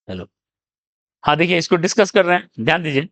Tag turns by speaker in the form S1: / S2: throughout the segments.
S1: Hello. हाँ, देखिए इसको डिस्कस कर रहे हैं, ध्यान दीजिए।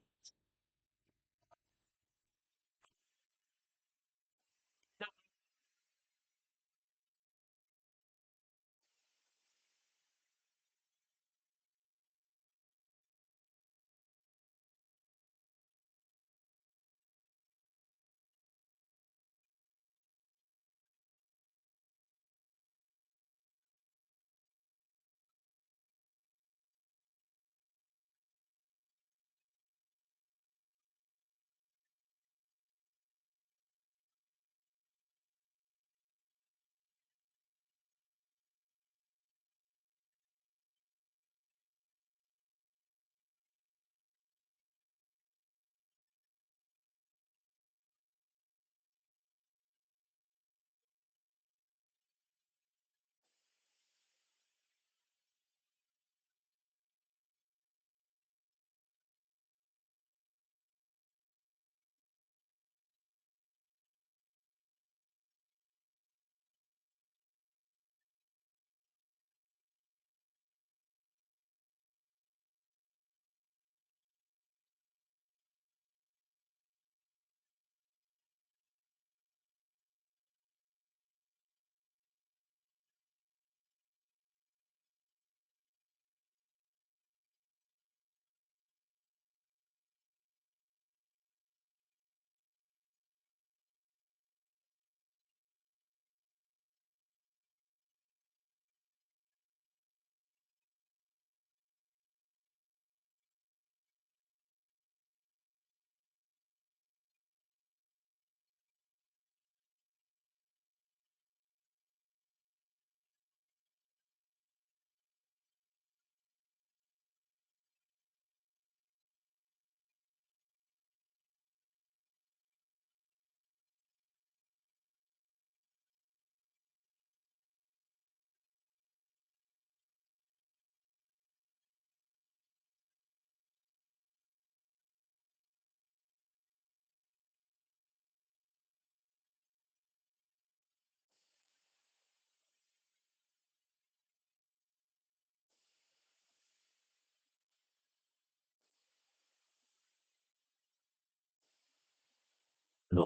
S1: हेलो।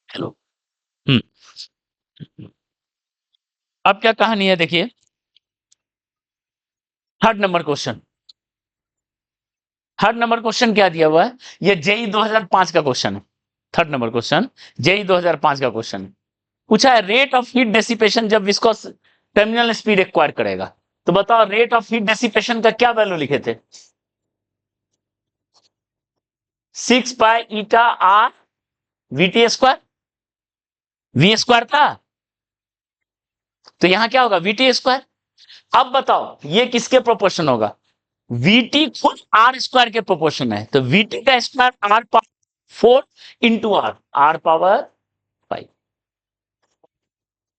S1: हेलो। हम्म। अब क्या कहानी है, देखिए। Third number question. Third number question क्या दिया हुआ है? ये जेई 2005 का क्वेश्चन है। थर्ड नंबर क्वेश्चन जेई 2005 का क्वेश्चन है। पूछा है रेट ऑफ हीट डेसिपेशन जब विस्कोस टर्मिनल स्पीड एक्वायर करेगा। तो बताओ रेट ऑफ हीट डेसिपेशन का क्या वैल्यू लिखे थे? 6 pi eta R V T square. V square था, तो यहां क्या होगा? V T square. अब बताओ ये किसके प्रोपोर्शन होगा? वीटी खुद आर स्क्वायर के प्रोपोर्शन है, तो वीटी का square R power 4 into R, R power 5।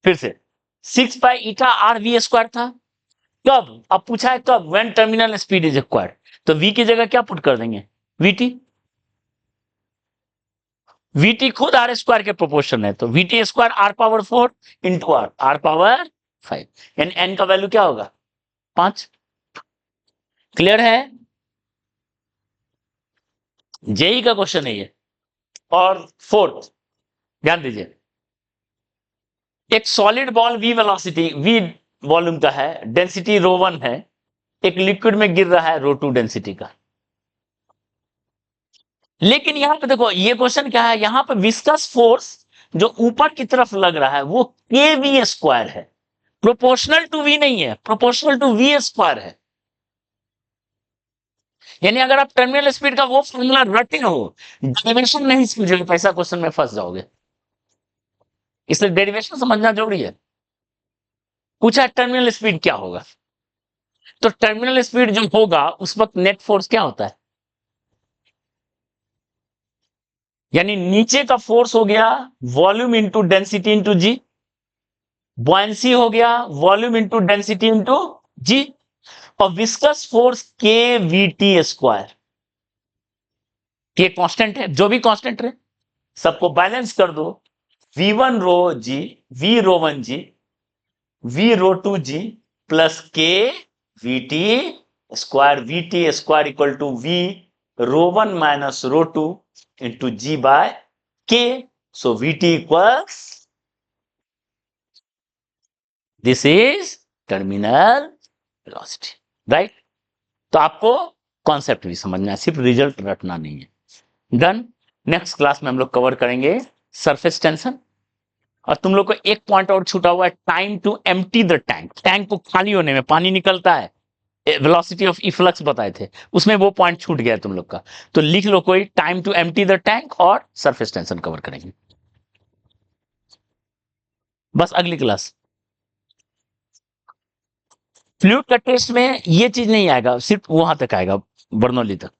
S1: फिर से 6 pi eta R V square था। कब? अब पूछा है कब? When terminal speed is acquired. तो वी की जगह क्या पुट कर देंगे? वीटी। वीटी खुद आर स्क्वायर के प्रोपोर्शन है, तो VT square R power 4 into R, R power 5। यानी एन का वैल्यू क्या होगा? 5। क्लियर है? जेई का क्वेश्चन है ये। और फोर्थ, ध्यान दीजिए। एक solid ball V velocity, V volume का है, डेंसिटी रो 1 है, एक लिक्विड में गिर रहा है रो 2 डेंसिटी का। लेकिन यहां पे देखो ये क्वेश्चन क्या है, यहां पे विस्कस फोर्स जो ऊपर की तरफ लग रहा है वो के वी स्क्वायर है, प्रोपोर्शनल टू वी नहीं है, प्रोपोर्शनल टू वी स्क्वायर है। यानी अगर आप टर्मिनल स्पीड का वो फॉर्मूला रटे हो, डेरिवेशन नहीं समझे तो ऐसा क्वेश्चन में फंस जाओगे। इसलिए डेरिवेशन समझना जरूरी है। पूछा टर्मिनल स्पीड क्या होगा, तो टर्मिनल स्पीड जो होगा उस वक्त नेट फोर्स क्या होता है? यानी नीचे का फोर्स हो गया वॉल्यूम इंटू डेंसिटी इंटू जी, बॉयंसी हो गया वॉल्यूम इंटू डेंसिटी इंटू जी, और विस्कस फोर्स के वी टी स्क्वायर। ये कांस्टेंट है, जो भी कांस्टेंट रहे सबको बैलेंस कर दो। V1 rho G, V rho 1 G, V rho 2 G plus K V T square V T square equal to V rho 1 minus rho 2 into G by K. So V T equals this is terminal velocity, right. तो आपको concept भी समझना है, सिर्फ result रटना नहीं है. Done. Next class में हम लोग कवर करेंगे सरफेस टेंशन. और तुम लोग को एक पॉइंट और छूटा हुआ है, time to empty the tank. Tank को खाली होने में पानी निकलता है, वेलोसिटी ऑफ इफ्लक्स बताए थे, उसमें वो पॉइंट छूट गया तुम लोग का. तो लिख लो कोई, time to empty the tank और सरफेस टेंशन कवर करेंगे बस अगली क्लास. फ्लूइड का टेस्ट में ये चीज नहीं आएगा, सिर्फ वहां तक आएगा, बर्नौली तक.